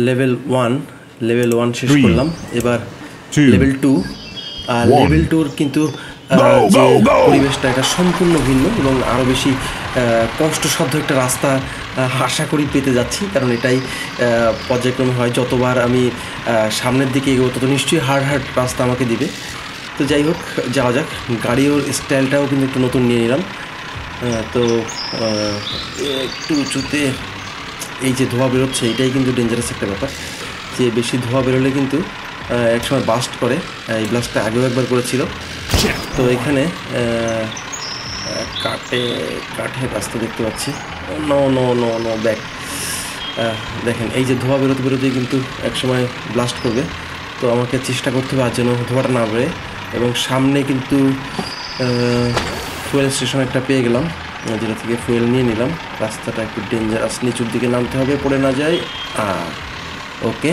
Level 1 শেষ করলাম। এবার লেভেল 2। আর লেভেল 2-র কিন্তু যে পরিবেশটা এটা সম্পূর্ণ ভিন্ন এবং আরও বেশি কষ্টসাধ্য একটা রাস্তা আশা করি পেতে যাচ্ছি, কারণ এটাই পর্যায়ক্রমে হয়। যতবার আমি সামনের দিকে এগোবো তত নিশ্চয়ই হার্ড রাস্তা আমাকে দিবে। তো যাই হোক, যাওয়া যাক। গাড়ির স্টাইলটাও কিন্তু একটু নতুন নিয়ে নিলাম। তো একটু উঁচুতে এই যে ধোঁয়া বেরোচ্ছে, এটাই কিন্তু ডেঞ্জারাস একটা ব্যাপার, যে বেশি ধোঁয়া বেরোলে কিন্তু একসময় বাস্ট করে। এই ব্লাস্টটা আগেও একবার করেছিল। তো এখানে কাঠে রাস্তা দেখতে পাচ্ছি। No back. দেখেন এই যে ধোঁয়া বেরোতেই কিন্তু একসময় ব্লাস্ট করবে। তো আমাকে চেষ্টা করতে হবে আর যেন ধোঁয়াটা না বেরোয়। এবং সামনে কিন্তু ফুয়েল স্টেশন একটা পেয়ে গেলাম, যেটা থেকে ফুয়েল নিয়ে নিলাম। রাস্তাটা একটু ডেঞ্জারাস, নিচুর দিকে নামতে হবে, পড়ে না যায়। ওকে,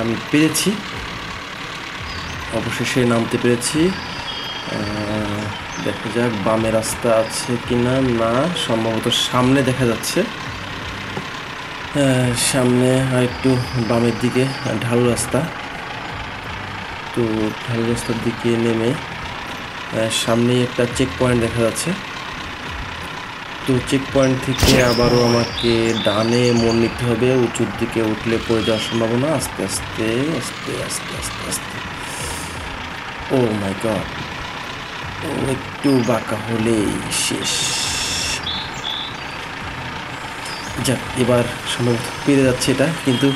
আমি পেরেছি, অবশেষে নামতে পেরেছি। দেখা যাক বামে রাস্তা আছে কিনা। না, সম্ভবত সামনে দেখা যাচ্ছে। সামনে আর একটু বামের দিকে ঢালু রাস্তা। তো ঢালু রাস্তার দিকে নেমে সামনেই একটা চেক পয়েন্ট দেখা যাচ্ছে। তো চেক পয়েন্ট থেকে আবারও আমাকে ডানে মোড় নিতে হবে। উঁচুর দিকে উঠলে পড়ে যাওয়ার সম্ভাবনা। আস্তে আস্তে আস্তে আস্তে আস্তে আস্তে। ও মাই গড, একটু বাঁকা হলেই শেষ। যাক, এবার সম্ভবত পেরে যাচ্ছে এটা, কিন্তু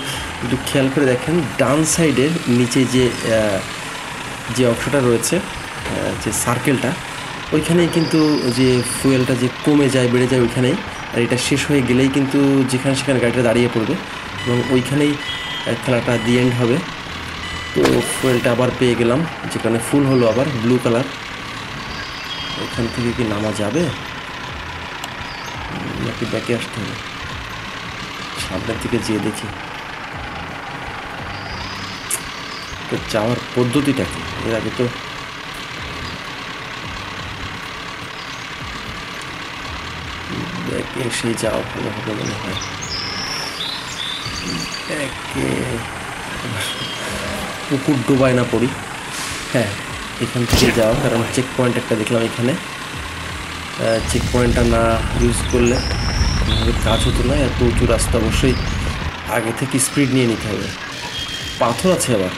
একটু খেয়াল করে দেখেন ডান সাইডের নিচে যে অংশটা রয়েছে, যে সার্কেলটা, ওইখানেই কিন্তু যে ফুয়েলটা যে কমে যায় বেড়ে যায় ওইখানেই। আর এটা শেষ হয়ে গেলেই কিন্তু যেখানে সেখানে গাড়িটা দাঁড়িয়ে পড়বে এবং ওইখানেই খেলাটা দি এন্ড হবে। তো ফুয়েলটা আবার পেয়ে গেলাম, যেখানে ফুল হলো আবার ব্লু কালার। এখান থেকে কি নামা যাবে নাকি ব্যাকে আসতে হবে? সামনের দিকে যেয়ে দেখি তো যাওয়ার পদ্ধতিটা কি। এর আগে তো ব্যাকে এসে যাওয়া ভালো হবে মনে হয়। ব্যাকে পুকুর ডোবায় না পড়ি। হ্যাঁ, এখান থেকে যাওয়া, কারণ চেক পয়েন্ট একটা দেখলাম এখানে। চেক পয়েন্টটা না ইউজ করলে কাজ হতো না। এত উঁচু রাস্তা অবশ্যই আগে থেকে স্পিড নিয়ে নিতে হবে। পাথর আছে আবার,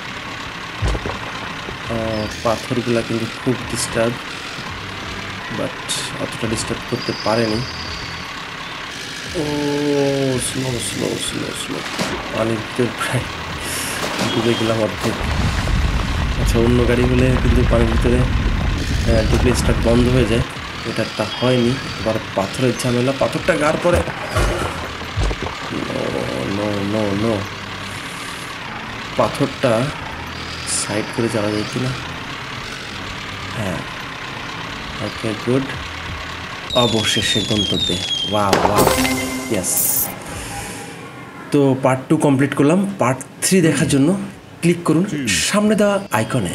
পাথরগুলা কিন্তু খুব ডিস্টার্ব, বাট অতটা ডিস্টার্ব করতে পারেনি। ও স্লো স্লো স্লো স্লো, পানির ভিতরে প্রায় ডুবে গেলাম অর্ধেক। আচ্ছা, অন্য গাড়ি হলে কিন্তু পানির ভিতরে ডুবলে স্টার্ট বন্ধ হয়ে যায়, এটা হয়নি। এবার পাথরের ঝামেলা, পাথরটা গার পরে। নো, পাথরটা সাইড করে যাওয়া যায় কিনা? হ্যাঁ, ওকে গুড। অবশেষে গন্তব্যে। Wow, yes. তো পার্ট 2 কমপ্লিট করলাম। পার্ট 3 দেখার জন্য ক্লিক করুন সামনে দেওয়া আইকনে।